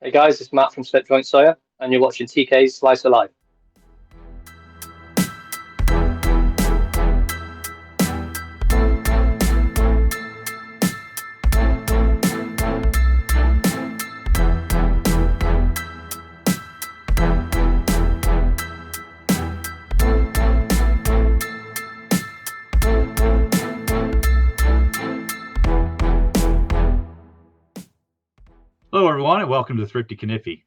Hey guys, it's Matt from Slip Joint Sawyer, and you're watching TK's Slice of Life. Hello, everyone, and welcome to Thrifty Kaniffy.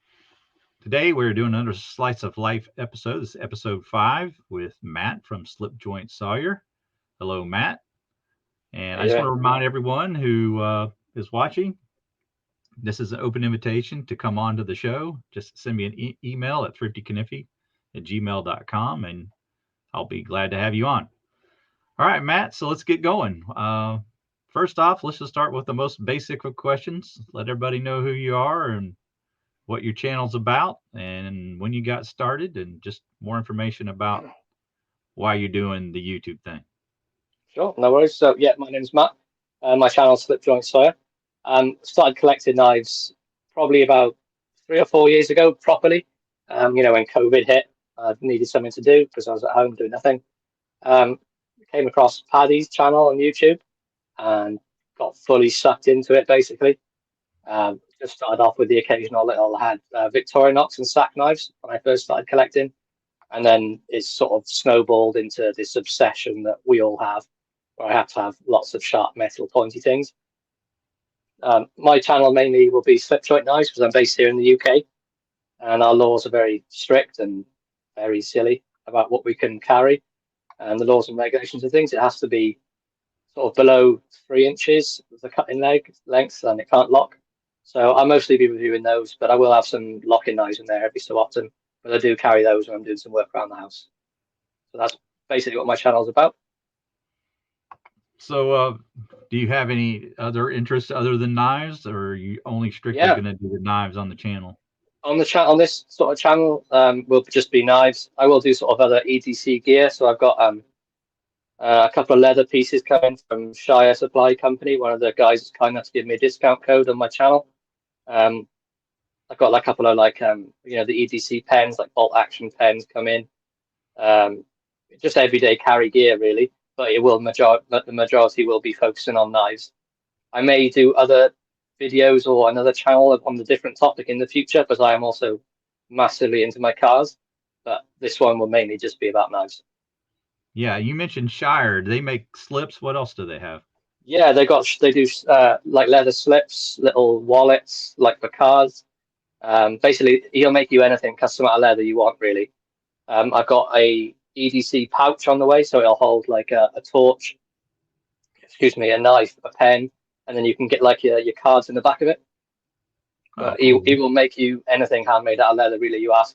Today, we're doing another Slice of Life episode. This is episode 5 with Matt from Slip Joint Sawyer. Hello, Matt. And I just want to remind everyone who is watching, this is an open invitation to come on to the show. Just send me an email at thriftykanify@gmail.com, and I'll be glad to have you on. All right, Matt, so let's get going. First off, let's just start with the most basic of questions. Let everybody know who you are and what your channel's about and when you got started, and just more information about why you're doing the YouTube thing. Sure, no worries. So yeah, my name's Matt. My channel's Slip Joint Sawyer. Started collecting knives probably about 3 or 4 years ago properly. When COVID hit, I needed something to do because I was at home doing nothing. Came across Paddy's channel on YouTube and got fully sucked into it basically. Just started off with the occasional little, I had Victorinox and sack knives when I first started collecting, and then it's sort of snowballed into this obsession that we all have, where I have to have lots of sharp metal pointy things. My channel mainly will be slip joint knives because I'm based here in the UK, and our laws are very strict and very silly about what we can carry, and the laws and regulations and things. It has to be sort of below 3 inches of the cutting length, and it can't lock. So I'll mostly be reviewing those, but I will have some locking knives in there every so often. But I do carry those when I'm doing some work around the house. So that's basically what my channel's about. So, do you have any other interests other than knives, or are you only strictly going to do the knives on the channel? On this sort of channel, will just be knives. I will do sort of other EDC gear. So I've got a couple of leather pieces coming from Shire Supply Company. One of the guys is kind enough to give me a discount code on my channel. I've got like a couple of the EDC pens, like bolt action pens come in. Just everyday carry gear really, but the majority will be focusing on knives. I may do other videos or another channel on the different topic in the future, because I am also massively into my cars, but this one will mainly just be about knives. Yeah, you mentioned Shire. Do they make slips? What else do they have? Yeah, they do like leather slips, little wallets, like for cars. Basically, he'll make you anything custom out of leather you want, really. I've got a EDC pouch on the way, so it'll hold like a torch, a knife, a pen, and then you can get like your cards in the back of it. But cool. he will make you anything handmade out of leather, really, you ask.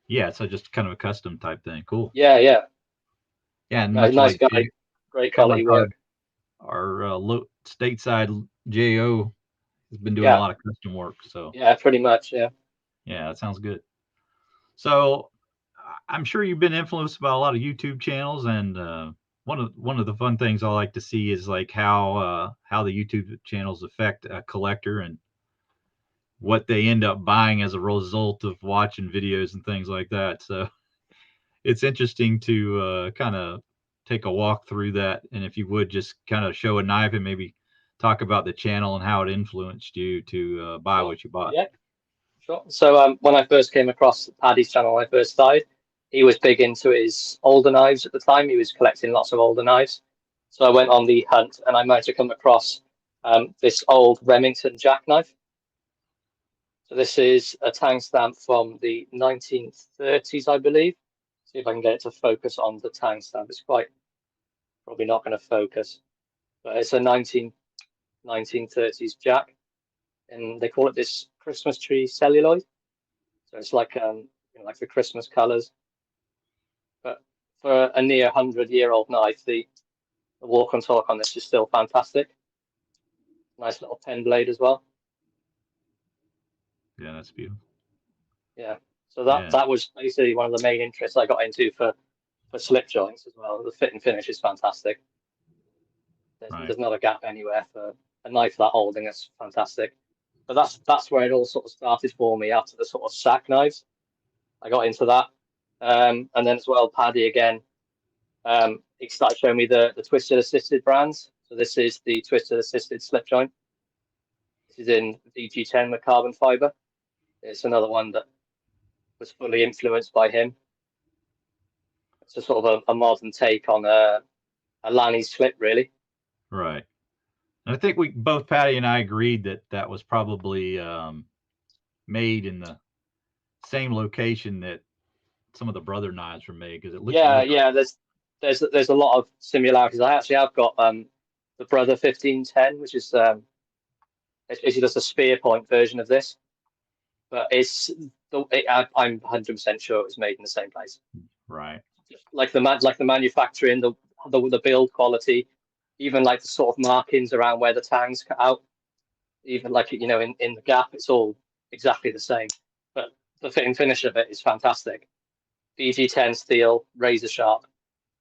Yeah, so just kind of a custom type thing. Cool. Yeah. Yeah, nice guy, great quality work. Our stateside JO has been doing a lot of custom work. So yeah, pretty much. Yeah, that sounds good. So I'm sure you've been influenced by a lot of YouTube channels, and one of the fun things I like to see is like how the YouTube channels affect a collector and what they end up buying as a result of watching videos and things like that. So it's interesting to kind of take a walk through that, and if you would just kind of show a knife and maybe talk about the channel and how it influenced you to buy what you bought. Yeah, sure. So when I first came across Paddy's channel, when I first started, he was big into his older knives at the time. He was collecting lots of older knives. So I went on the hunt, and I managed to come across this old Remington jackknife. So this is a tang stamp from the 1930s, I believe. See if I can get it to focus on the tang stamp. It's probably not going to focus, but it's a 1930s jack, and they call it this Christmas tree celluloid. So it's like like the Christmas colors. But for a near 100-year-old knife, the walk and talk on this is still fantastic. Nice little pen blade as well. Yeah, that's beautiful. Yeah. So that was basically one of the main interests I got into for slip joints as well. The fit and finish is fantastic. There's not a gap anywhere for a knife that old, and it's fantastic. But that's where it all sort of started for me after the sort of sack knives. I got into that, and then as well, Paddy again. He started showing me the twisted assisted brands. So this is the twisted assisted slip joint. This is in VG10 with carbon fiber. It's another one that was fully influenced by him. It's a sort of a modern take on a Lanny slip, really. Right. And I think we both, Patty and I, agreed that that was probably made in the same location that some of the brother knives were made, because it looks. Yeah. There's a lot of similarities. I actually have got the Brother 1510, which is it's just a spear point version of this, but I'm 100% sure it was made in the same place. Right. Just like the manufacturing, the build quality, even like the sort of markings around where the tangs cut out, even like in the gap, it's all exactly the same. But the fit and finish of it is fantastic. BG10 steel, razor sharp,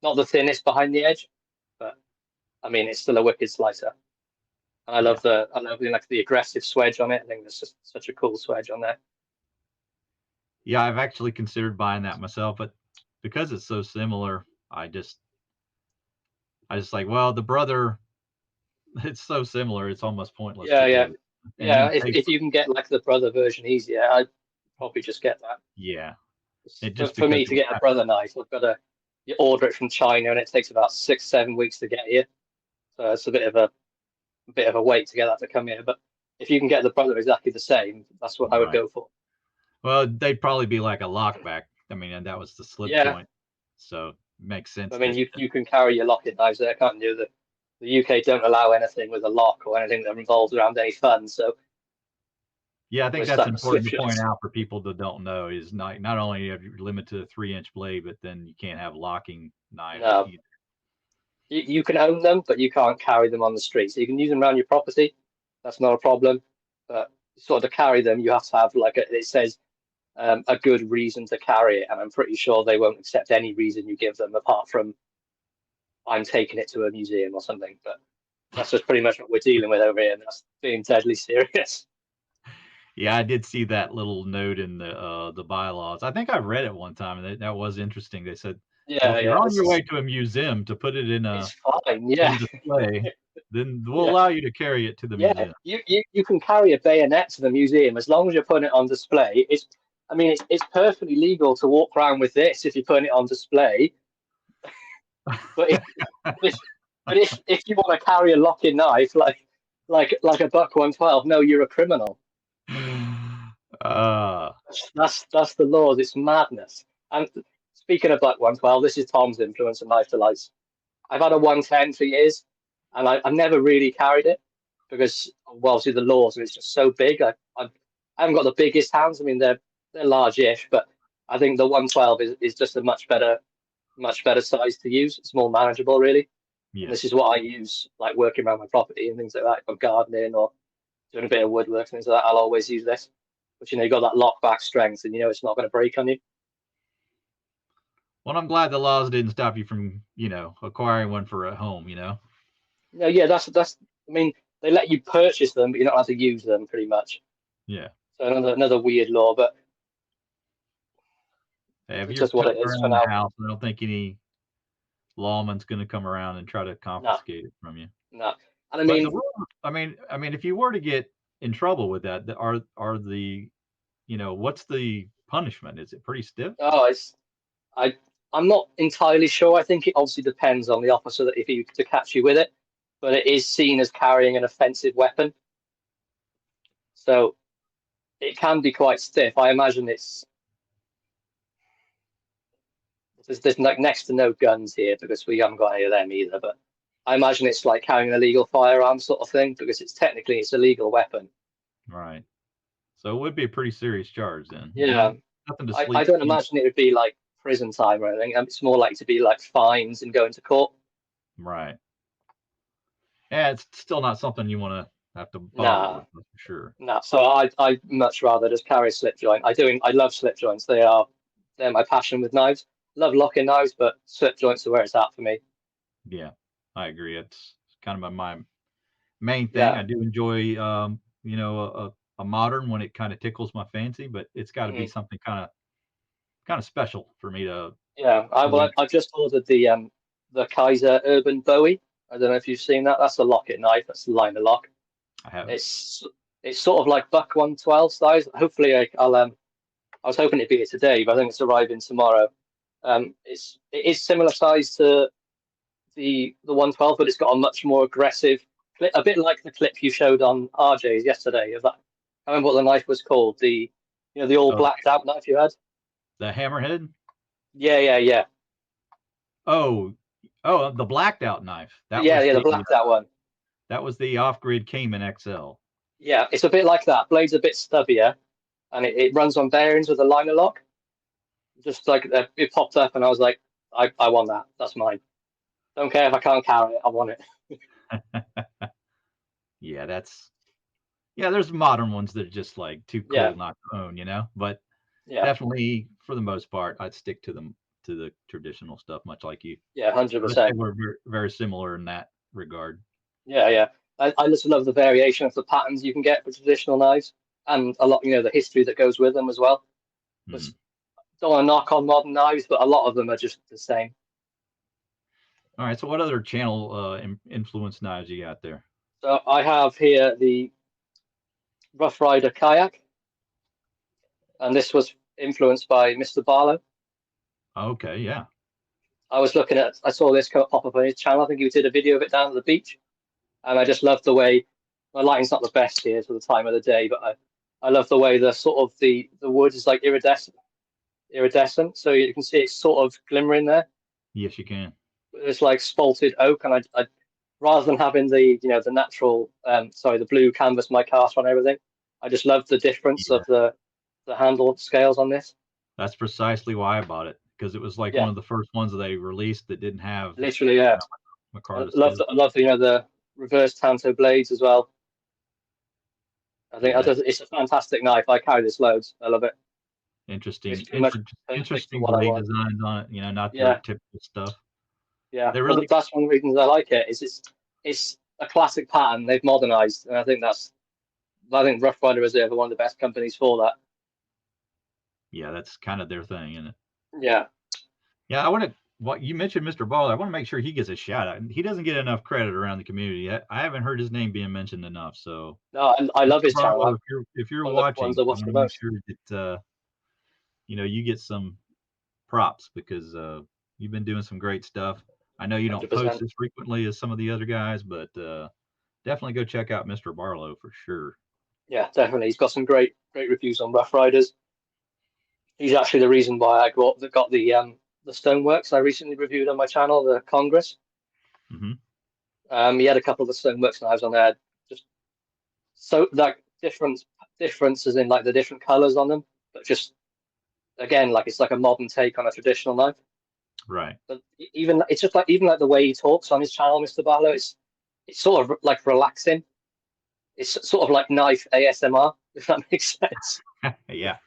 not the thinnest behind the edge, but I mean it's still a wicked slicer. And I love the aggressive swedge on it. I think there's just such a cool swedge on there. Yeah, I've actually considered buying that myself, but because it's so similar, I just like, well, the brother, it's so similar, it's almost pointless. Yeah. If Paper, you can get like the Brother version easier, I'd probably just get that. yeah, For me to get a Brother knife, I've got to order it from China, and it takes about 6-7 weeks to get here. So it's a bit of a wait to get that to come here. But if you can get the Brother exactly the same, that's what I would go for. Well, they'd probably be like a lockback. I mean, and that was the slip joint, so it makes sense. I mean, you can carry your locket knives there, can't you? The UK don't allow anything with a lock or anything that revolves around any funds. So yeah, I think that's important to point out for people that don't know, is not only have you limited to a 3-inch blade, but then you can't have locking knives either. You can own them, but you can't carry them on the street. So you can use them around your property. That's not a problem. But sort of to carry them, you have to have it says a good reason to carry it. And I'm pretty sure they won't accept any reason you give them apart from I'm taking it to a museum or something. But that's just pretty much what we're dealing with over here. And that's being deadly serious. Yeah, I did see that little note in the bylaws. I think I read it one time, and that was interesting. They said, well, if you're on your way to a museum to put it in a display, then we'll allow you to carry it to the museum. You can carry a bayonet to the museum as long as you're putting it on display. It's perfectly legal to walk around with this if you're putting it on display. But if you want to carry a locking knife like a Buck 112, no, you're a criminal. That's the laws. It's madness. And speaking of Buck 112, this is Tom's influence on Knife Delights. I've had a 110 for years, and I've never really carried it because, well, obviously the laws, and it's just so big. I haven't got the biggest hands. I mean, they're large-ish, but I think the 112 is just a much better size to use. It's more manageable, really. Yeah. This is what I use, like working around my property and things like that, or gardening or doing a bit of woodwork, things like that. I'll always use this. But you got that lockback strength, and it's not going to break on you. Well, I'm glad the laws didn't stop you from, acquiring one for a home, No, yeah, that's. I mean, they let you purchase them, but you don't have to use them, pretty much. Yeah. So another weird law, but it's just what it is for now. House, I don't think any lawman's going to come around and try to confiscate it from you. No, and I mean, if you were to get in trouble with that, are the, what's the punishment? Is it pretty stiff? Oh, I'm not entirely sure. I think it obviously depends on the officer that if he to catch you with it, but it is seen as carrying an offensive weapon, so it can be quite stiff. I imagine there's like next to no guns here because we haven't got any of them either. But I imagine it's like carrying an illegal firearm sort of thing because it's a legal weapon. Right. So it would be a pretty serious charge then. Yeah. I don't imagine it would be like prison time or anything. It's more likely to be like fines and going to court. Right. Yeah, it's still not something you want to have to bother with, for sure. No, so I much rather just carry a slip joint. I love slip joints. They're my passion with knives. Love locking knives, but slip joints are where it's at for me. Yeah, I agree. It's kind of my main thing. Yeah. I do enjoy, a a modern when it kind of tickles my fancy, but it's got to be something kind of special for me to. Yeah, to I've just ordered the Kaiser Urban Bowie. I don't know if you've seen that. That's a locket knife. That's the liner lock. I haven't. It's sort of like Buck 112 size. Hopefully, I was hoping it'd be here today, but I think it's arriving tomorrow. It is similar size to the 112, but it's got a much more aggressive clip, a bit like the clip you showed on RJ's yesterday. Of that, I remember what the knife was called. The all blacked out knife you had. The hammerhead. Yeah. Oh, the blacked out knife. The blacked out one. That was the off-grid Cayman XL. Yeah, it's a bit like that. Blade's a bit stubbier, and it runs on bearings with a liner lock. Just like it popped up, and I was like, I want that. That's mine. Don't care if I can't carry it. I want it. Yeah, there's modern ones that are just like too cool not to own, but definitely for the most part, I'd stick to the traditional stuff, much like you. Yeah, 100%. We're very similar in that regard. Yeah. I just love the variation of the patterns you can get for traditional knives, and a lot, the history that goes with them as well. Don't want to knock on modern knives, but a lot of them are just the same. All right. So what other channel influence knives you got there? So I have here the Rough Rider kayak, and this was influenced by Mr. Barlow. Okay, yeah. I saw this pop up on his channel. I think he did a video of it down at the beach, and I just love the way my lighting's not the best here for the time of the day, but I love the way the sort of the wood is like iridescent, so you can see it's sort of glimmering there. Yes, you can. It's like spalted oak, and I rather than having the the natural the blue canvas mic cast on everything, I just love the difference of the handle scales on this. That's precisely why I bought it, because it was like one of the first ones that they released that didn't have literally I love the reverse tanto blades as well. I think it's a fantastic knife. I carry this loads. I love it. Interesting blade designs on it. Not your typical stuff. Yeah, that's one of the reasons I like it. It's a classic pattern they've modernized, and I think Rough Rider Reserve are one of the best companies for that. Yeah, that's kind of their thing, isn't it? Yeah. Yeah, what you mentioned, Mr. Baller. I want to make sure he gets a shout out. He doesn't get enough credit around the community. I haven't heard his name being mentioned enough. So no, I love his channel. If you're watching, I want to make sure that you get some props, because you've been doing some great stuff. I know you don't 100%. post as frequently as some of the other guys, but definitely go check out Mr. Barlow for sure. Yeah, definitely. He's got some great reviews on Rough Riders. He's actually the reason why I got the Stoneworks I recently reviewed on my channel, the Congress. Mm-hmm. He had a couple of the Stoneworks knives on there, just so like differences in like the different colors on them, but just again like it's like a modern take on a traditional knife. Right. But even the way he talks on his channel, Mr. Barlow, it's sort of like relaxing. It's sort of like knife ASMR, if that makes sense. Yeah.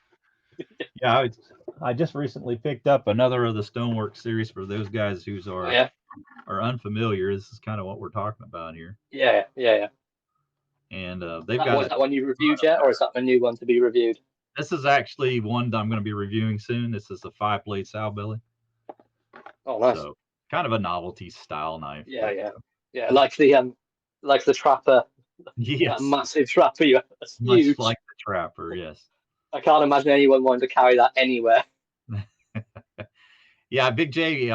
Yeah, I just recently picked up another of the Stonework series for those guys who are unfamiliar. This is kind of what we're talking about here. Yeah. And was that one you reviewed yet, or is that a new one to be reviewed? This is actually one that I'm going to be reviewing soon. This is a 5-blade sow belly. Oh, nice. So kind of a novelty style knife. Yeah. Like the Trapper. Yes. That massive Trapper. That's huge. Much like the Trapper. Yes. I can't imagine anyone wanting to carry that anywhere. Yeah, Big J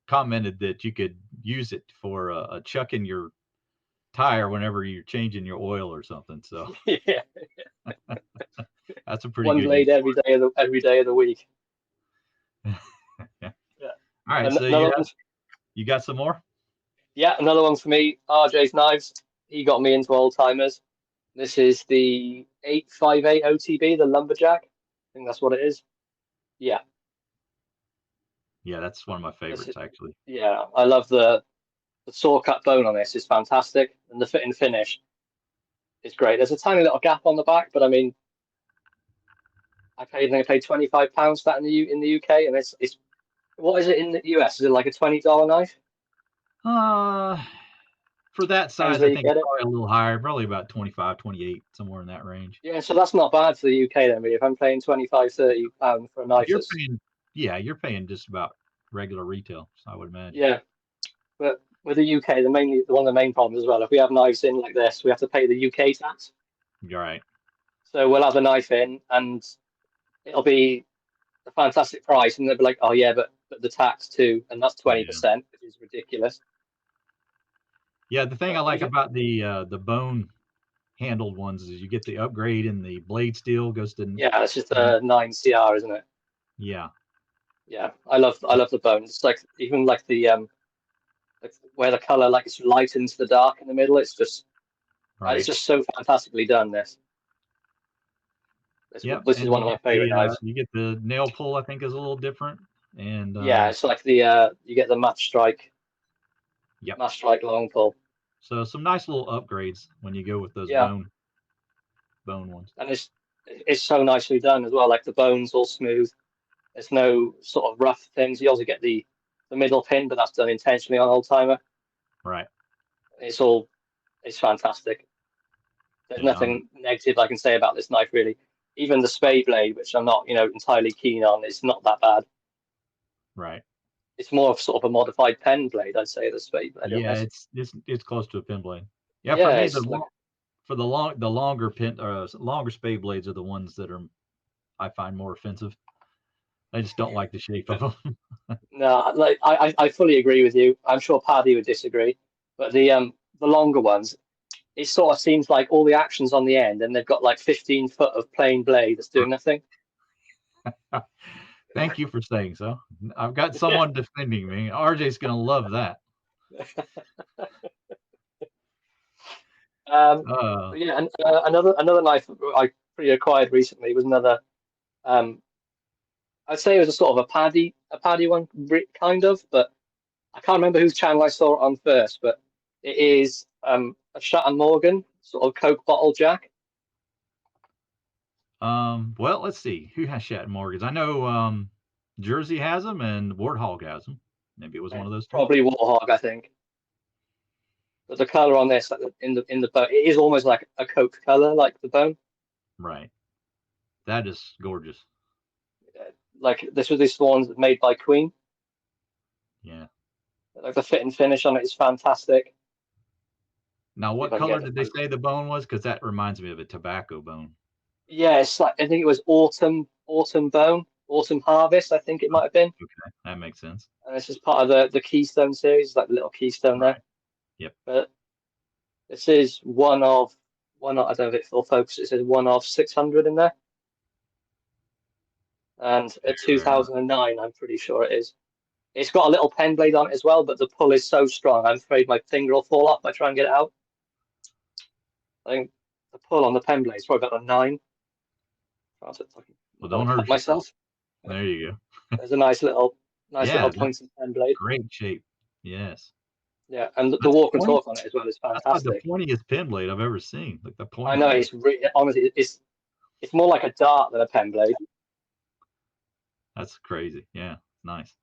commented that you could use it for a chuck in your tire whenever you're changing your oil or something. So yeah, that's a pretty one good blade every day of the week. Yeah. All right, so you got some more? Yeah, another one for me. RJ's Knives. He got me into old timers. This is the 858 OTB, the Lumberjack. I think that's what it is. Yeah. Yeah, that's one of my favorites, actually. Yeah, I love the saw cut bone on this. It's fantastic, and the fit and finish is great. There's a tiny little gap on the back, but I mean, I paid £25 for that in the UK, and it's what is it in the US? Is it like a $20 knife? For that Depends size, where I you think it's get it. probably a little higher, probably about 25, 28, somewhere in that range. Yeah, so that's not bad for the UK then, really. If I'm paying 25, £30 for a knife, You're that's, paying, yeah, you're paying just about regular retail, so I would imagine. yeah. But with the UK, one of the main problems as well, if we have knives in like this, we have to pay the UK tax. You're right. So we'll have a knife in and it'll be a fantastic price, and they'll be like, "Oh yeah, but the tax too," and that's Yeah. 20%, which is ridiculous. Yeah, the thing I But like if it, about the bone handled ones is you get the upgrade and the blade steel goes to yeah, it's just a 9CR, isn't it? yeah, Yeah, I love the bones. It's like even like the like where the color like it's light into the dark in the middle. It's right. just so fantastically done. Yep, This is and one of my favorite knives. you get the nail pull, I think is a little different. And Yeah, it's like the you get the yep. match strike long pull. So some nice little upgrades when you go with those Yeah, bone ones. and it's so nicely done as well. Like the bones all smooth. There's no sort of rough things. You also get the middle pin, but that's done intentionally on old timer. Right. It's all it's fantastic. There's Yeah. nothing negative I can say about this knife really. Even the spade blade, which I'm not entirely keen on, it's not that bad. Right. It's more of sort of a modified pen blade, I'd say, the spade blade on Yeah, this. it's close to a pin blade. Yeah, for Yeah, me it's like for the longer pin longer spade blades are the ones that are I find more offensive. I just don't like the shape of them. no, like I fully agree with you. I'm sure Paddy would disagree, but the longer ones, it sort of seems like all the action's on the end, and they've got like 15 foot of plain blade that's doing nothing. Thank you for saying so. I've got someone defending me. RJ's gonna love that. Um, Uh, but yeah, and another knife I pre-acquired recently was another. Um, I'd say it was a sort of a paddy one, kind of, but I can't remember whose channel I saw it on first. But it is a Shatton Morgan sort of Coke bottle jack. well, let's see. Who has Shatton Morgans? I know Jersey has them and Warthog has them. Maybe it was one of those two. Probably Warhog, I think. But the color on this, like in the bone, it is almost like a Coke color, like the bone. Right. That is gorgeous. Like this one's made by Queen. Yeah. Like the fit and finish on it is fantastic. Now, See if what I can color get the did they photo. say the bone was? Because that reminds me of a tobacco bone. Yeah, it's like I think it was autumn bone, autumn harvest. I think it might have been, Okay, that makes sense. and this is part of the Keystone series, like the little Keystone there. Right. Yep. But this is one of I don't know if it full focus. It says one of 600 in there, and at Very nice. 2009, I'm pretty sure it is. It's got a little pen blade on it as well, but the pull is so strong, I'm afraid my finger will fall off if I try and get it out. I think the pull on the pen blade is probably about a 9. I Well, don't don't cut hurt yourself. myself. There you go. There's a nice little Yeah, that's pointed pen blade. great shape. Yes. Yeah, and the That's walk and point. talk on it as well is That's about the fantastic. pointiest pen blade I've ever seen. Like the I point know on it. honestly it's more like a dart than a pen blade. That's crazy. Yeah. Nice.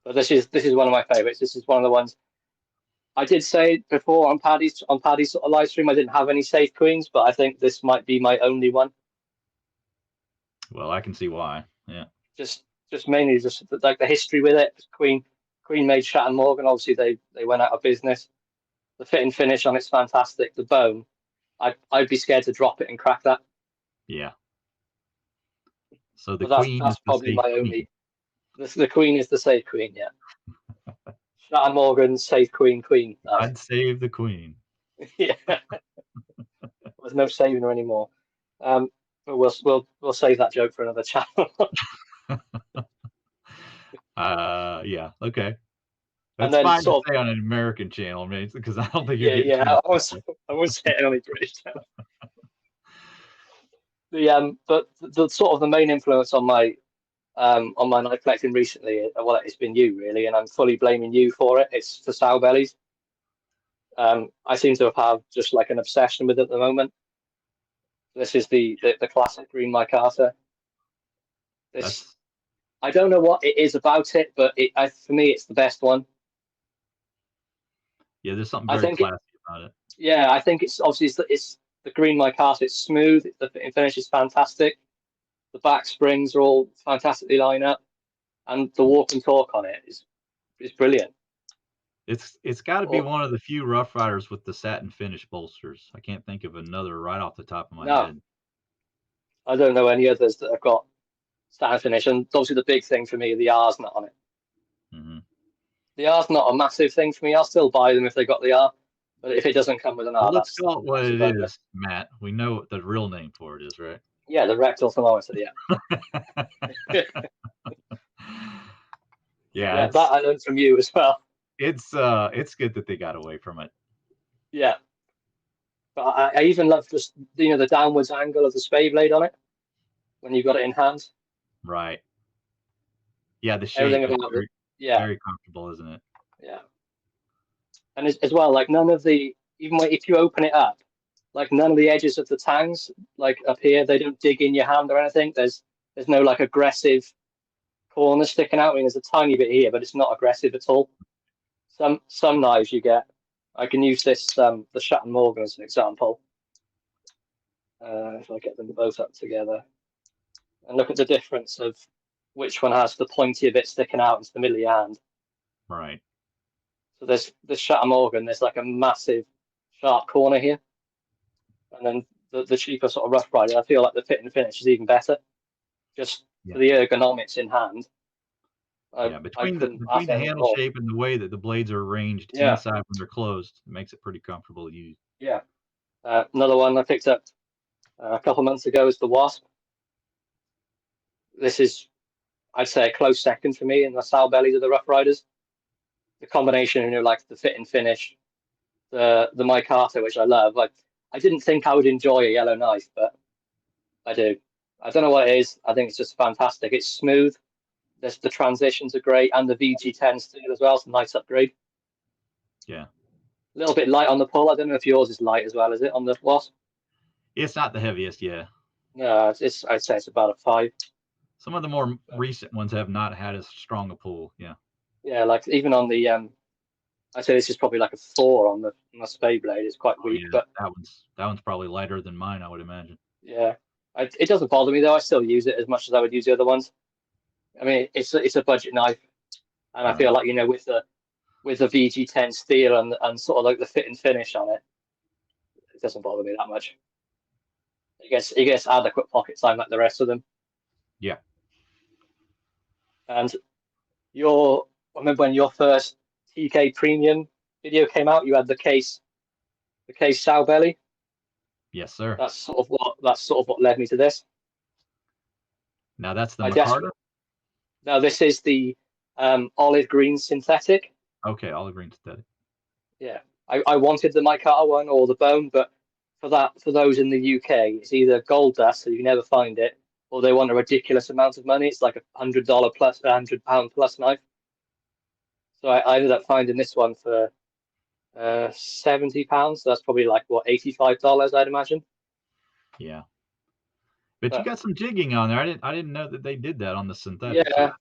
But this is one of my favorites. This is one of the ones I did say before on Paddy's sort of live stream. I didn't have any safe queens, but I think this might be my only one. Well, I can see why. Yeah. Just mainly just like the history with it. Queen made Shatton Morgan. Obviously they went out of business. The fit and finish on it's fantastic. The bone, I'd be scared to drop it and crack that. Yeah. So the But that's queen is that's the probably safe my queen. only. The queen is the safe queen. Yeah, Shatton Morgan safe queen knife. I'd save the queen. Yeah, there's no saving her anymore. Um, but we'll save that joke for another channel. Yeah. Okay. And That's then fine to sort of say on an American channel, man, because I don't think you're yeah, getting yeah. too much. I was saying only British channel. But the sort of the main influence on my knife collecting recently, well, it's been you really, and I'm fully blaming you for it. It's for sow bellies. I seem to have just like an obsession with it at the moment. This is the classic green micarta. This That's I don't know what it is about it, but for me it's the best one. Yeah, there's something I very think, classy about it. yeah, I think it's obviously it's the green micarta. It's smooth. The fit and finish is fantastic. The back springs are all fantastically lined up, and the walk and talk on it is brilliant. It's got to be Or one of the few Rough Riders with the satin finish bolsters. I can't think of another right off the top of my no, head. I don't know any others that have got satin finish. And obviously the big thing for me, the R's not on it. Hmm. The R's not a massive thing for me. I'll still buy them if they got the R, but if it doesn't come with an Well, R, let's call it what that's a it bugger. is, Matt. We know what the real name for it is, right? Yeah, the rectal thermometer. Yeah, Yeah, yeah, that I learned from you as well. it's good that they got away from it. Yeah, but I even love just the downwards angle of the spay blade on it when you've got it in hand. Right. Yeah, the Everything shape is about it. Yeah, very comfortable, isn't it? yeah, and as well, like none of the even if you open it up, like none of the edges of the tangs, like up here, they don't dig in your hand or anything. There's no like aggressive corner sticking out. I mean, there's a tiny bit here, but it's not aggressive at all. Some knives you get. I can use this the Shatton Morgan as an example. If I get them both up together and look at the difference of which one has the pointier bit sticking out into the middle of your hand. Right. So there's this Shatton Morgan. There's like a massive sharp corner here, and then the cheaper sort of Rough Rider. I feel like the fit and finish is even better, just for Yeah. the ergonomics in hand. Yeah, I between couldn't the ask anything handle more. shape and the way that the blades are arranged Yeah, inside when they're closed, it makes it pretty comfortable to use. yeah. Another one I picked up a couple months ago is the Wasp. This is, I'd say, a close second for me in the style bellies of the Rough Riders. The combination, like the fit and finish, the micarta, which I love. I didn't think I would enjoy a yellow knife, but I do. I don't know what it is. I think it's just fantastic. It's smooth. The transitions are great, and the VG10 steel as well. It's a nice upgrade. Yeah. A little bit light on the pull. I don't know if yours is light as well, is it, on the Wasp? It's not the heaviest, yeah. No, I'd say it's about a 5. Some of the more recent ones have not had as strong a pull, yeah. Yeah, like even on the I'd say this is probably like a 4 on the spade blade. It's quite Oh weak, yeah, but that one's probably lighter than mine, I would imagine. yeah, it doesn't bother me though. I still use it as much as I would use the other ones. I mean, it's a budget knife, and I Right. feel like with the VG10 steel and sort of like the fit and finish on it, it doesn't bother me that much. It gets adequate pocket time like the rest of them. Yeah. And I remember when your first TK Premium video came out, you had the case sow belly. Yes, sir. That's sort of what led me to this. Now that's the I micarta? desperate. Now this is the olive green synthetic. Okay, olive green synthetic. Yeah, I wanted the micarta one or the bone, but for those in the UK, it's either gold dust, so you never find it, or they want a ridiculous amount of money. It's like $100 plus, £100 plus knife. So I ended up finding this one for £70. So that's probably like what, $85, I'd imagine. Yeah. But you But got some jigging on there. I didn't know that they did that on the synthetic. So yeah,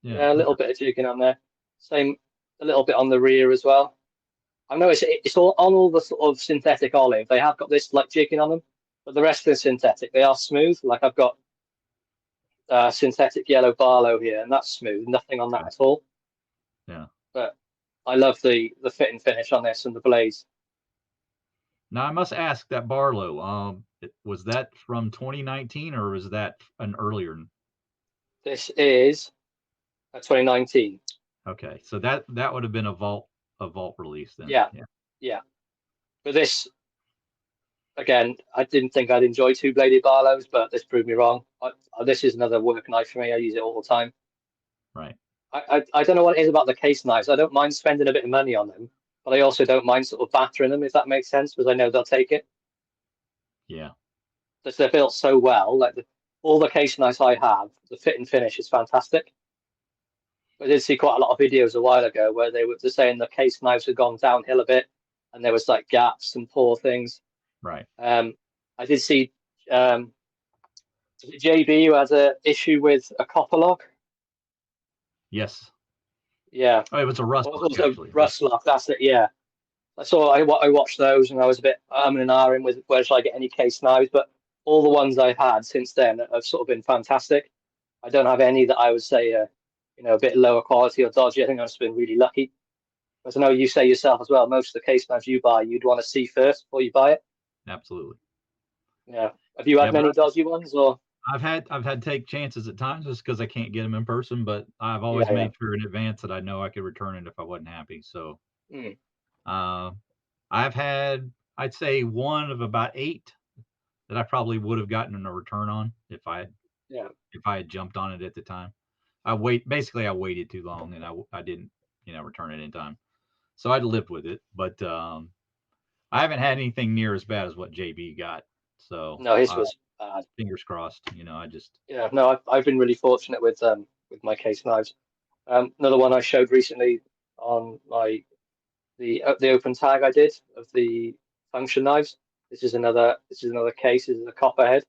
yeah, yeah, a little okay. bit of jigging on there. Same, a little bit on the rear as well. I know it's all on all the sort of synthetic olive. They have got this like jigging on them, but the rest of the synthetic, they are smooth. Like I've got synthetic yellow Barlow here, and that's smooth. Nothing on that Okay. at all. Yeah. But I love the fit and finish on this and the blades. Now I must ask that Barlow, was that from 2019 or was that an earlier? This is a 2019. Okay, so that would have been a vault release then. Yeah, Yeah. yeah. But this again, I didn't think I'd enjoy two-bladed Barlows, but this proved me wrong. This is another work knife for me. I use it all the time. Right. I don't know what it is about the case knives. I don't mind spending a bit of money on them, but I also don't mind sort of battering them, if that makes sense, because I know they'll take it. Yeah. Because they're built so well. Like all the case knives I have, the fit and finish is fantastic. I did see quite a lot of videos a while ago where they were just saying the case knives had gone downhill a bit, and there was like gaps and poor things. Right. I did see was it JB who had an issue with a copper lock. Yes. Yeah, Oh, it was a rust what lock was a actually. rust lock? That's it. Yeah, I watched those and I was a bit and ahhing with where should I get any case knives, but all the ones I've had since then have sort of been fantastic. I don't have any that I would say a bit lower quality or dodgy. I think I've just been really lucky. As I know you say yourself as well, most of the case knives you buy, you'd want to see first before you buy it. Absolutely. Yeah. Have you had Yeah, many dodgy ones or? I've had to take chances at times just because I can't get them in person, but I've always Yeah, yeah. made sure in advance that I know I could return it if I wasn't happy. So Mm, uh, I've had, I'd say, one of about 8 that I probably would have gotten a return on yeah. if I had jumped on it at the time. I waited too long and I didn't return it in time, so I'd lived with it. But I haven't had anything near as bad as what JB got. So No, his was bad. fingers crossed. I just Yeah, no, I've been really fortunate with my case knives. Another one I showed recently on the open tag I did of the function knives. This is another case. This is a copperhead.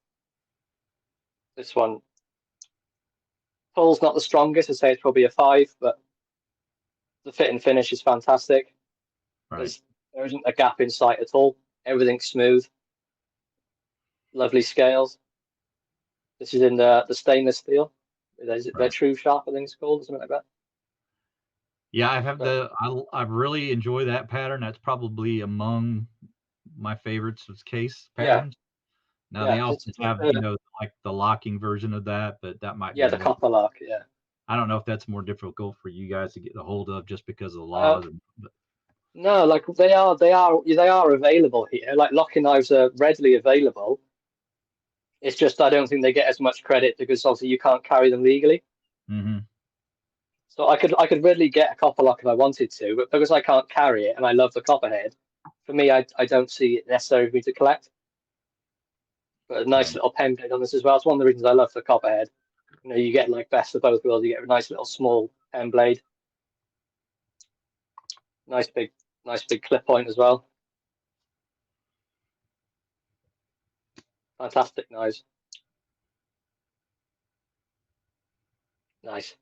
This one pull's not the strongest. I'd say it's probably a 5, but the fit and finish is fantastic. right. There isn't a gap in sight at all. Everything's smooth. Lovely scales. This is in the stainless steel. Is it Right. their True Sharp? I think it's called, or something like that. Yeah, I have But I really enjoy that pattern. That's probably among my favorites of case yeah, patterns. Now they yeah, also it's like have, like the locking version of that, but that might be the more. copper lock. Yeah. I don't know if that's more difficult for you guys to get a hold of just because of the Uh, laws. But no, like they are available here. Like locking knives are readily available. It's just I don't think they get as much credit because obviously you can't carry them legally. hmm So I could readily get a copper lock if I wanted to, but because I can't carry it and I love the copperhead, for me I don't see it necessary for me to collect. But a nice right. little pen blade on this as well. It's one of the reasons I love the copperhead. You get like best of both worlds. You get a nice little small pen blade, nice big clip point as well. Fantastic knives. Nice.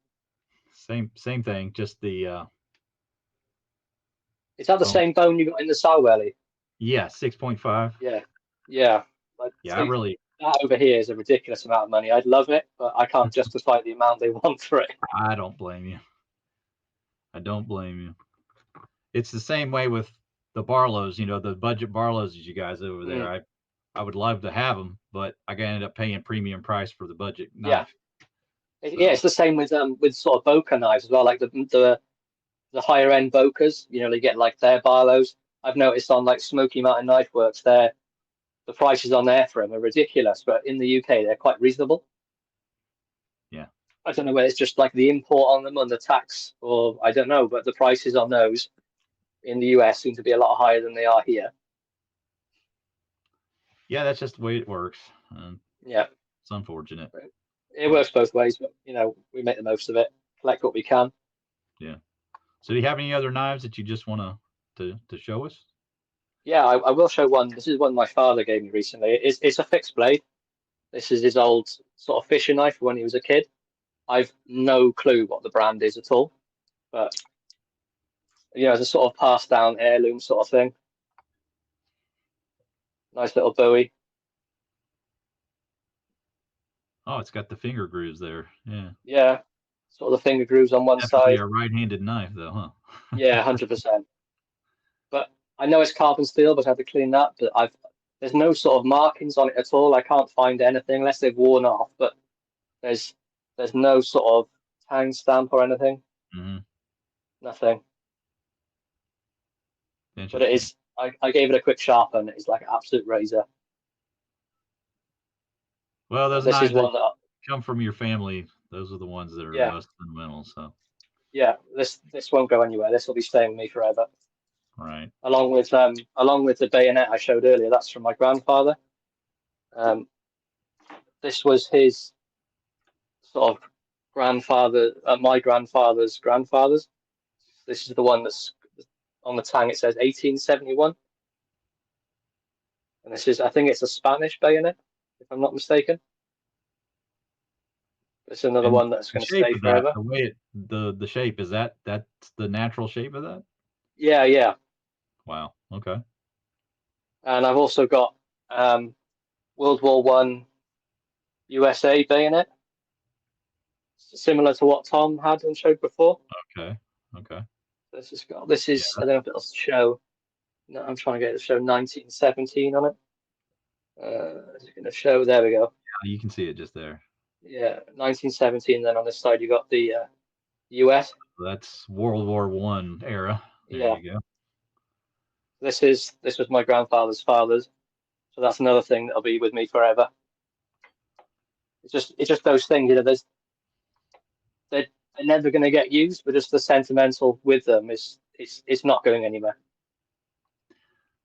Same thing. Just the Is that the bone. same bone you got in the sow belly? Yeah, 6.5. Yeah, yeah. Like, Yeah, I see, really that over here is a ridiculous amount of money. I'd love it, but I can't justify the amount they want for it. I don't blame you. I don't blame you. It's the same way with the Barlows, the budget Barlows you guys over there. Mm, I would love to have them, but I ended up paying premium price for the budget yeah, knife. yeah. It's So the same with sort of Boca knives as well. Like the higher end Bocas, they get like their Barlows. I've noticed on like Smoky Mountain Knife Works, the prices on there for them are ridiculous, but in the UK they're quite reasonable. yeah, I don't know whether it's just like the import on them and the tax, or I don't know, but the prices on those in the US seem to be a lot higher than they are here. yeah, that's just the way it works. Yeah, It's unfortunate, it but works both ways, but we make the most of it, collect what we can. yeah. So do you have any other knives that you just want to show us? Yeah, I will show one. This is one my father gave me recently. It's a fixed blade. This is his old sort of fishing knife when he was a kid. I've no clue what the brand is at all, but it's a sort of passed down heirloom sort of thing. Nice little Bowie. Oh, it's got the finger grooves there. Yeah, Yeah, sort of the finger grooves on one definitely side. a right-handed knife, though, huh? Yeah, 100%. But I know it's carbon steel, but I have to clean that. But there's no sort of markings on it at all. I can't find anything unless they've worn off. But there's there's no sort of tang stamp or anything. hmm Nothing. But it Interesting. is. I gave it a quick sharpen. It's like an absolute razor. Well, But those this is knives that one that, come from your family, those are the ones that are the yeah, most fundamental. So, yeah. This won't go anywhere. This will be staying with me forever. right. Along with the bayonet I showed earlier. That's from my grandfather. Um, this was his sort of grandfather, my grandfather's grandfather's. This is the one that's on the tang. It says 1871, and I think it's a Spanish bayonet, if I'm not mistaken. It's another And one that's the going to shape stay of that, forever. the way the shape is that's the natural shape of that. Yeah, yeah. Wow. Okay. And I've also got World War One USA bayonet, similar to what Tom had and showed before. Okay. Okay. This is I don't know if it'll show. No, I'm trying to get it to show 1917 on it. Is it going to show? There we go. You can see it just there. Yeah, 1917. Then on this side you got the US. That's World War One era. There Yeah, you go. this was my grandfather's father's, so that's another thing that'll be with me forever. It's just those things, you know. They're never going to get used, but just the sentimental with them is it's not going anywhere.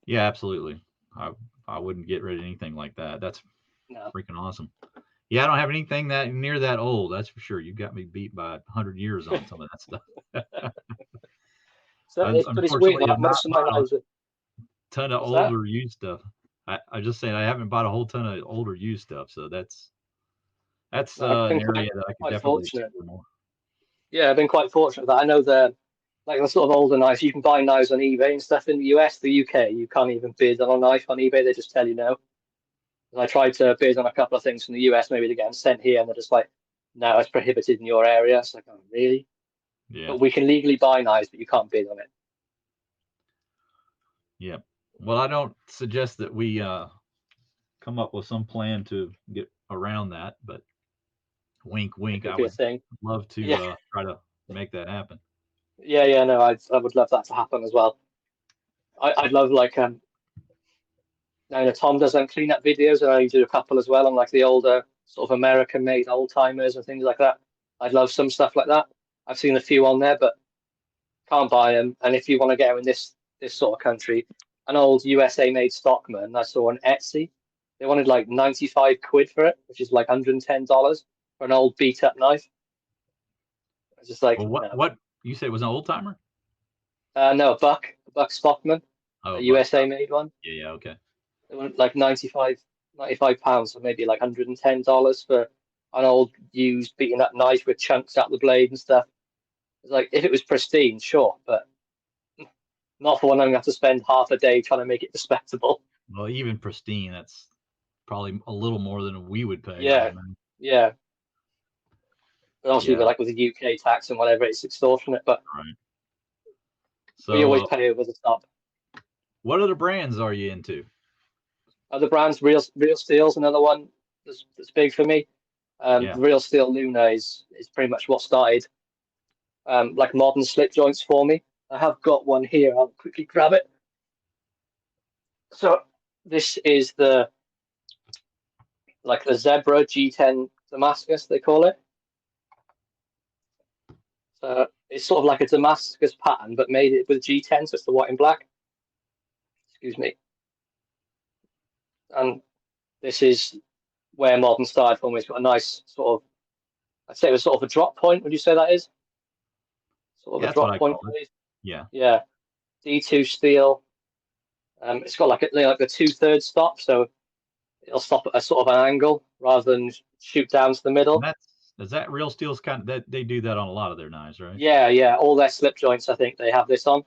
Yeah, absolutely. I wouldn't get rid of anything like that. That's No. freaking awesome. Yeah, I don't have anything that near that old. That's for sure. You got me beat by 100 years on some of that stuff. So but it's weird. Unfortunately, Like I've not most of my bought a knives are. ton of What's that? older used stuff. I just saying I haven't bought a whole ton of older used stuff, so that's No, I've an been area that I could quite definitely fortunate. explore more. Yeah, I've been quite fortunate that I know the sort of older knives. You can buy knives on eBay and stuff in the US, the UK. You can't even bid on a knife on eBay. They just tell you no. And I tried to bid on a couple of things from the US, maybe to get them sent here, and they're just like, no, it's prohibited in your area. It's like, oh, really? Yeah, But we can legally buy knives, but you can't bid on it. yeah. Well, I don't suggest that we come up with some plan to get around that, but wink, It wink. could I be a would thing. love to Yeah, try to make that happen. yeah. No, I would love that to happen as well. I'd love like I know Tom does cleanup videos, and I do a couple as well on like the older sort of American-made old timers and things like that. I'd love some stuff like that. I've seen a few on there, but can't buy them. And if you want to get them in this sort of country, an old USA-made Stockman I saw on Etsy, they wanted like 95 quid for it, which is like $110 for an old beat-up knife. I was just like, Well, no, what you said was an old timer? no, a buck Stockman, a Oh, Buck. USA-made one. Yeah, yeah, okay. They wanted like 95 pounds, or maybe like $110 for an old used beaten up knife with chunks out the blade and stuff. It's like if it was pristine, sure, but not for one I'm gonna have to spend half a day trying to make it respectable. Well, even pristine, that's probably a little more than we would pay, I would Yeah, imagine. yeah. But obviously, Yeah, with with the UK tax and whatever, it's extortionate. But right. we So, always pay over the top. what other brands are you into? Other brands, Real Steel's another one that's big for me. Yeah. The Real Steel Luna is pretty much what started like modern slip joints for me. I have got one here. I'll quickly grab it. So this is the Zebra G10 Damascus, they call it. So it's sort of like a Damascus pattern, but made it with G10, so it's the white and black. Excuse me. And this is where modern started for me. It's got a nice sort of, I'd say it was sort of a drop point. Would you say that is? Sort Yeah, of a that's what drop I point call it. blade. Yeah. Yeah. D2 steel. It's got like a 2/3 stop, so it'll stop at a sort of an angle rather than shoot down to the And middle. is that Real Steel's kind of that they do that on a lot of their knives, right? Yeah, yeah. All their slip joints, I think they have this on.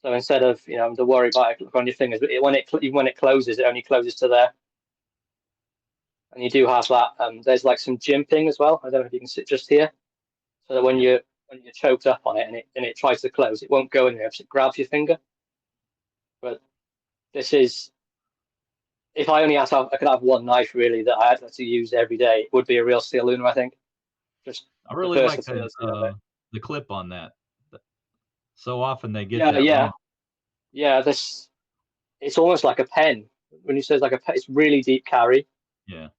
So instead of to worry about it on your fingers, but when it closes, it only closes to there. And you do have that. There's like some jimping as well. I don't know if you can sit just here, so that Yeah. when you're choked up on it and it tries to close, it won't go anywhere. It grabs your finger. But this is if I only had to I could have one knife really that I had to use every day. It would be a Real Steel Luna, I think. Just I the really like versatility of it. the clip on that. So often they get Yeah, that yeah, wrong. yeah. This it's almost like a pen. When you say it's like a pen, it's really deep carry. Yeah.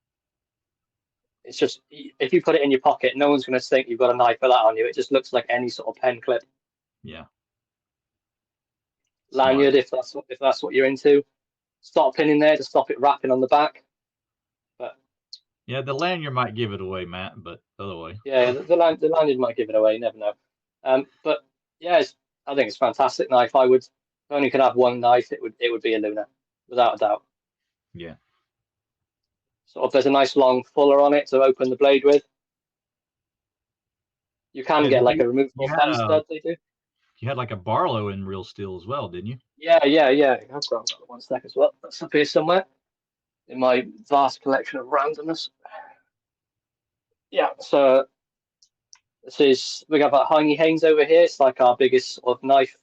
It's just if you put it in your pocket, no one's going to think you've got a knife for that on you. It just looks like any sort of pen clip. Yeah. Smart. Lanyard, if that's what you're into. Stop pin in there to stop it wrapping on the back. But Yeah, the lanyard might give it away, Matt, but other way. yeah, the lanyard might give it away. You never know. But yeah, I think it's a fantastic knife. I would if I only could have one knife. It would be a Luna, without a doubt. Yeah. Sort of, there's a nice long fuller on it to open the blade with. You can Yeah, get like a you removable had thumb stud. They do. you had like a Barlow in real steel as well, didn't you? Yeah. I've got one sec as well. That's up here somewhere in my vast collection of randomness. Yeah, so we got Heine Haynes over here. It's like our biggest sort of knife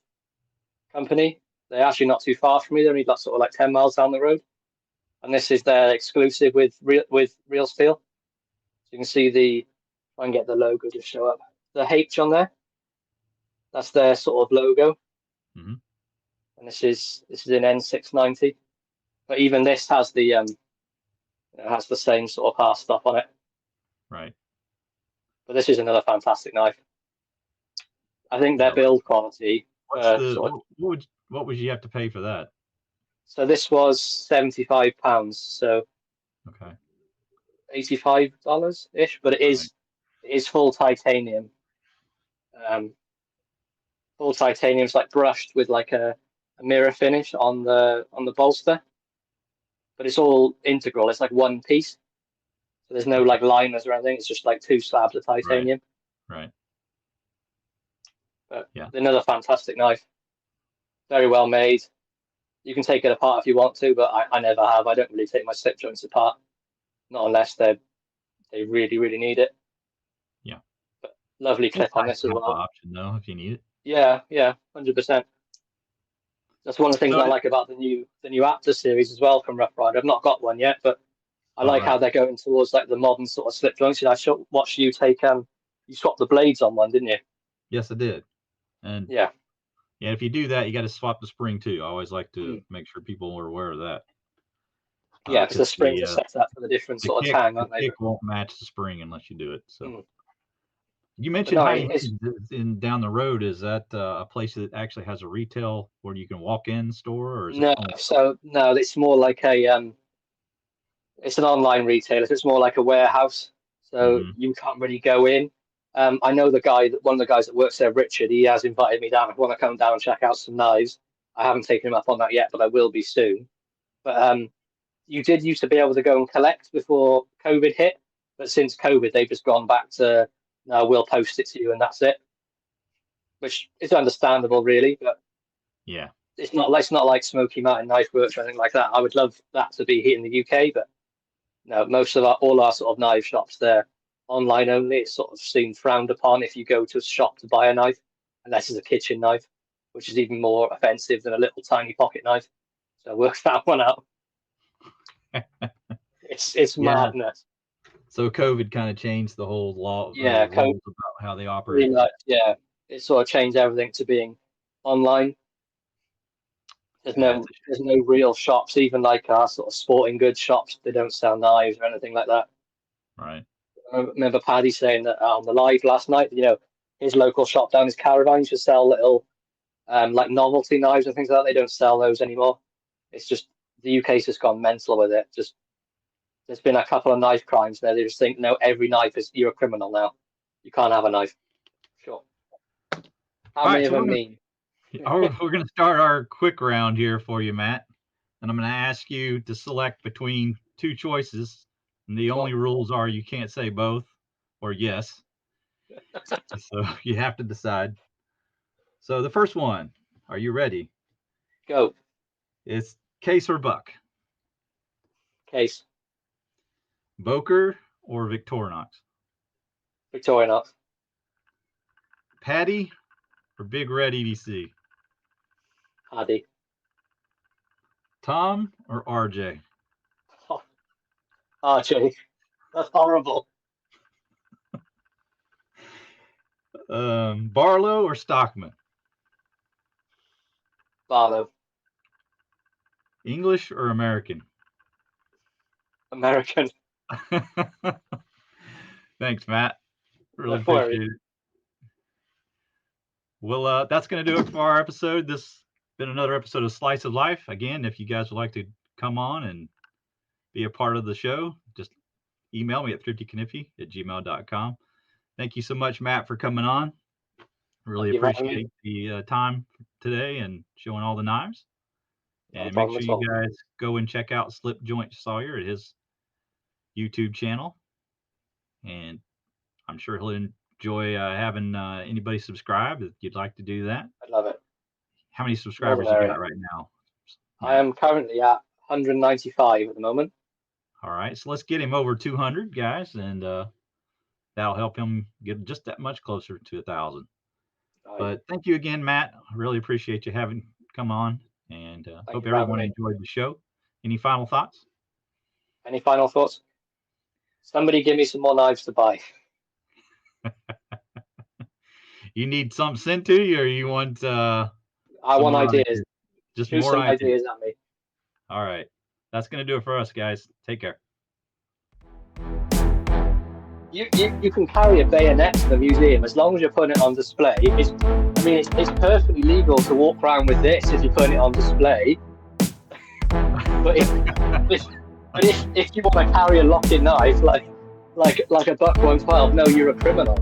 company. They're actually not too far from me. They're only like sort of like 10 miles down the road. And this is their exclusive with real steel. So you can see try and get the logo to show up. The H on there. That's their sort of logo. Mm-hmm. And this is an N690. But even this has has the same sort of half stop on it. Right. But this is another fantastic knife. I think their build quality. What would you have to pay for that? So this was £75. So okay, $85 ish, but it is full titanium. Full titanium is like brushed with like a mirror finish on the bolster, but it's all integral. It's like one piece, so there's no like liners or anything. It's just like two slabs of titanium. Right. But another fantastic knife, very well made. You can take it apart if you want to, but I never have. I don't really take my slip joints apart, not unless they really need it. Yeah. But lovely clip on this as well. Option though, if you need it. Yeah, 100%. That's one of the things I like about the new Aptus series as well from Rough Rider. I've not got one yet, but I like how they're going towards like the modern sort of slip joints. I watched you take you swapped the blades on one, didn't you? Yes, I did. And yeah, if you do that, you got to swap the spring too. I always like to make sure people are aware of that. Yeah, because the springs are set up for the different sort of tang, aren't they? The kick won't match the spring unless you do it. So you mentioned in down the road. Is that a place that actually has a retail where you can walk in store, or is no? No, it's more like it's an online retailer. So it's more like a warehouse. So you can't really go in. I know one of the guys that works there, Richard. He has invited me down. I want to come down and check out some knives. I haven't taken him up on that yet, but I will be soon. But you did used to be able to go and collect before COVID hit, but since COVID, they've just gone back to no, we'll post it to you and that's it, which is understandable, really. But yeah, it's not like Smoky Mountain Knife Works or anything like that. I would love that to be here in the UK, but no, most of all our sort of knife shops, they're online only. It's sort of seen frowned upon if you go to a shop to buy a knife, unless it's a kitchen knife, which is even more offensive than a little tiny pocket knife. So work that one out. It's madness. So COVID kind of changed the whole law rules about how they operate. It sort of changed everything to being online. There's no real shops, even like our sort of sporting goods shops. They don't sell knives or anything like that. Right. I remember Paddy saying that on the live last night, his local shop down his caravan used to sell little like novelty knives and things like that. They don't sell those anymore. It's just the UK's just gone mental with it. Just there's been a couple of knife crimes there. They just think, no, every knife you're a criminal now. You can't have a knife. Sure. How many of them mean? We're going to start our quick round here for you, Matt. And I'm going to ask you to select between two choices. And the only rules are you can't say both or yes. So you have to decide. So the first one, are you ready? Go. It's case or buck? Case. Boker or Victorinox? Victorinox. Paddy or Big Red EDC? Paddy. Tom or RJ? Oh, RJ. That's horrible. Barlow or Stockman? Barlow. English or American? American. Thanks, Matt. Really appreciate it. Well, that's going to do it for our episode. This has been another episode of Slice of Life. Again, if you guys would like to come on and be a part of the show, just email me at thriftyKaniffy@gmail.com. Thank you so much, Matt, for coming on. Really appreciate the time today and showing all the knives. And make sure you guys go and check out Slip Joint Sawyer at his YouTube channel. And I'm sure he'll enjoy having anybody subscribe if you'd like to do that. I'd love it. How many subscribers you got right now? I am currently at 195 at the moment. All right, so let's get him over 200, guys, and that'll help him get just that much closer to 1,000. But thank you again, Matt. I really appreciate you having come on, and hope everyone enjoyed the show. Any final thoughts? Any final thoughts? Somebody give me some more knives to buy. You need some sent to you, or you want? I want ideas. Just shoot more some ideas at me. All right, that's gonna do it for us, guys. Take care. You can carry a bayonet to the museum as long as you're putting it on display. It's perfectly legal to walk around with this if you're putting it on display. But if you want to carry a lock-in knife like a Buck 112, no, you're a criminal.